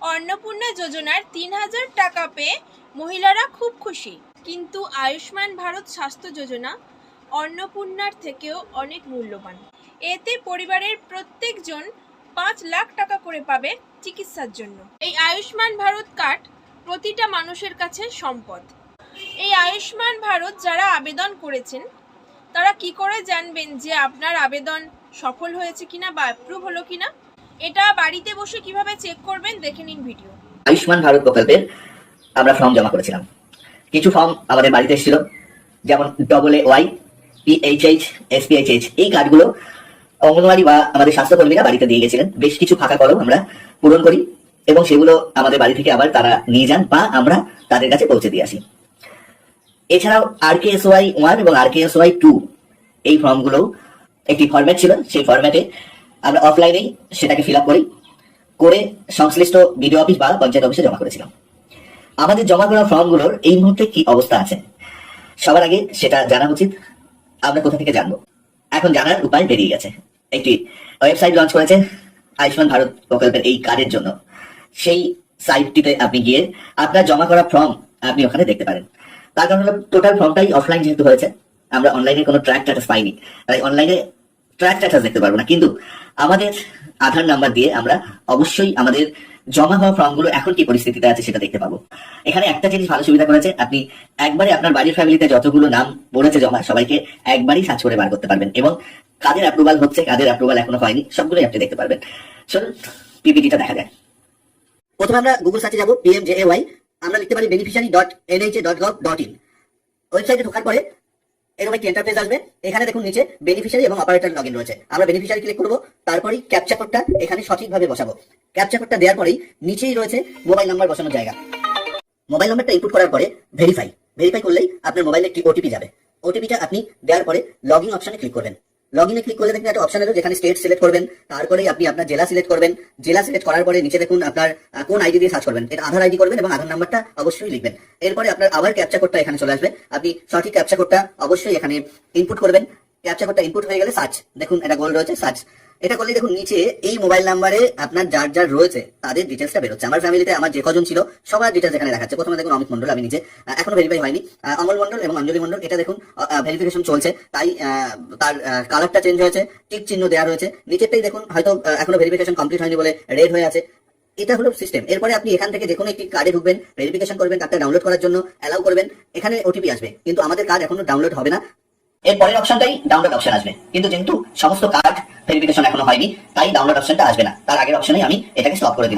অন্নপূর্ণা যোজনার ৩,০০০ টাকা পেয়ে মহিলারা খুব খুশি। কিন্তু আয়ুষ্মান ভারত স্বাস্থ্য যোজনা অন্নপূর্ণার থেকেও অনেক মূল্যবান। এতে পরিবারের প্রত্যেকজন ৫ লাখ টাকা করে পাবে চিকিৎসার জন্য। এই আয়ুষ্মান ভারত কার্ড প্রতিটা মানুষের কাছে সম্পদ। এই আয়ুষ্মান ভারত যারা আবেদন করেছেন তারা কি করে জানবেন যে আপনার আবেদন সফল হয়েছে কিনা বা অ্যাপ্রুভ হলো কিনা? এটা বাড়িতে বসে কিভাবে চেক করবেন দেখে নিন ভিডিও। আয়ুষ্মান ভারত প্রকল্পের আমরা ফর্ম জমা করেছিলাম। কিছু ফর্ম আমাদের বাড়িতে এসেছিল, যেমন AAY, PHH, SPHH। এই কার্ডগুলো অঙ্গনওয়াড়ি বা আমাদের স্বাস্থ্যকর্মীরা বাড়িতে দিয়ে গেছিলেন। বেশ কিছু ফাঁকা কলম আমরা পূরণ করি এবং সেগুলো আমাদের বাড়ি থেকে আবার তারা নিয়ে যান বা আমরা তাদের কাছে পৌঁছে দিয়ে আসি। এছাড়াও RKSY 1 এবং RKSY 2 এই ফর্মগুলো একটি ফরম্যাট ছিল। সেই ফরম্যাটে আমরা অফলাইনেই সেটাকে ফিল আপ করে সংশ্লিষ্ট বিডিও অফিস বা পঞ্চায়েত অফিসে জমা করেছিলাম। আমাদের জমা করা ফর্মগুলোর এই মুহূর্তে কি অবস্থা আছে সবার আগে সেটা জানা উচিত। আমরা কোথা থেকে জানবো? এখন জানার উপায় বেরিয়ে গেছে। একটি ওয়েবসাইট লঞ্চ করেছে আয়ুষ্মান ভারত প্রকল্পের এই কার্ডের জন্য। সেই সাইটটিতে আপনি গিয়ে আপনার জমা করা ফর্ম আপনি ওখানে দেখতে পারেন। তার কারণ হলো টোটাল ফর্মটাই অফলাইন যেহেতু হয়েছে, আমরা অনলাইনে কোনো ট্র্যাক স্ট্যাটাস পাইনি, তাই অনলাইনে ট্র্যাক স্ট্যাটাস দেখতে পারবো না। কিন্তু আমাদের আধার নাম্বার দিয়ে আমরা অবশ্যই আমাদের জমা হওয়া ফর্মগুলো এখন কি পরিস্থিতিতে আছে সেটা দেখতে পাবো। এখানে একটা জিনিস ভালো সুবিধা করেছে, আপনি একবারে আপনার বাড়ির ফ্যামিলিতে যতগুলো নাম পড়েছে জমা সবাইকে একবারই সার্চ করে বার করতে পারবেন এবং কাদের অ্যাপ্রুভাল হচ্ছে কাদের অ্যাপ্রুভাল এখনো হয়নি সবগুলোই আপনি দেখতে পারবেন। চলুন পিপিটিটা দেখা যায়। প্রথমে আমরা গুগল সার্চে যাবো PMJAY। আমরা লিখতে পারি beneficiary.nha.gov.in। ওয়েবসাইটে ঢোকার পরে এরকম একটি ইন্টারফেস আসবে। এখানে দেখুন নিচে বেনিফিশিয়ারি এবং অপারেটর লগইন রয়েছে। আমরা বেনিফিশিয়ারি ক্লিক করব, তারপরেই ক্যাপচা কোডটা এখানে সঠিকভাবে বসাবো। ক্যাপচা কোডটা দেওয়ার পরেই নিচেই রয়েছে মোবাইল নাম্বার বসানোর জায়গা। মোবাইল নাম্বারটা ইনপুট করার পরে ভেরিফাই করলেই আপনার মোবাইলে একটি ওটিপি যাবে। ওটিপিটা আপনি দেওয়ার পরে লগইন অপশনে ক্লিক করবেন। লগইনে ক্লিক করলে দেখবেন একটা অপশন আছে যেখানে স্টেট সিলেক্ট করবেন, তারপরে আপনি আপনার জেলা সিলেক্ট করবেন। জেলা সিলেক্ট করার পরে নিচে দেখুন আপনার কোন আইডি দিয়ে সার্চ করবেন, এটা আধার আইডি করবেন এবং আধার নাম্বারটা অবশ্যই লিখবেন। এরপরে আপনার আবার ক্যাপচা কোডটা এখানে চলে আসবে, আপনি সঠিক ক্যাপচা কোডটা অবশ্যই এখানে ইনপুট করবেন। ক্যাপচা কোডটা ইনপুট হয়ে গেলে সার্চ, দেখুন এটা গোল রয়েছে সার্চ। এটা করলে দেখুন নিচে এই মোবাইল নাম্বারে আপনার যার রয়েছে তাদের ডিটেলসটা বেরোচ্ছে। আমার ফ্যামিলিতে আমার যে কজন ছিল সবার ডিটেলস এখানে দেখাচ্ছে। প্রথমে দেখুন অমিত মন্ডল, আমি নিজে, এখনো ভেরিফাই হয়নি। অমল মন্ডল এবং অঞ্জলি মন্ডল, এটা দেখুন ভেরিফিকেশন চলছে, তাই তার কালারটা চেঞ্জ হয়েছে, টিক চিহ্ন দেওয়া রয়েছে। নিচেরটাই দেখুন হয়তো এখনো ভেরিফিকেশন কমপ্লিট হয়নি বলে রেড হয়ে আছে। এটা হলো সিস্টেম। এরপরে আপনি এখান থেকে যে কোনো একটি কার্ডে ঢুকবেন, ভেরিফিকেশন করবেন, কার্ডটা ডাউনলোড করার জন্য অ্যালাউ করবেন। এখানে ওটিপি আসবে, কিন্তু আমাদের কার্ড এখনো ডাউনলোড হবে না। এর পরের অপশনটাই ডাউনলোড অপশন আসবে, কিন্তু যেহেতু সমস্ত কার্ড ভেরিফিকেশন এখনো হয়নি তাই ডাউনলোড অপশনটা আসবে না। তার আগের অপশনেই আমি এটাকে স্টপ করে দিলাম।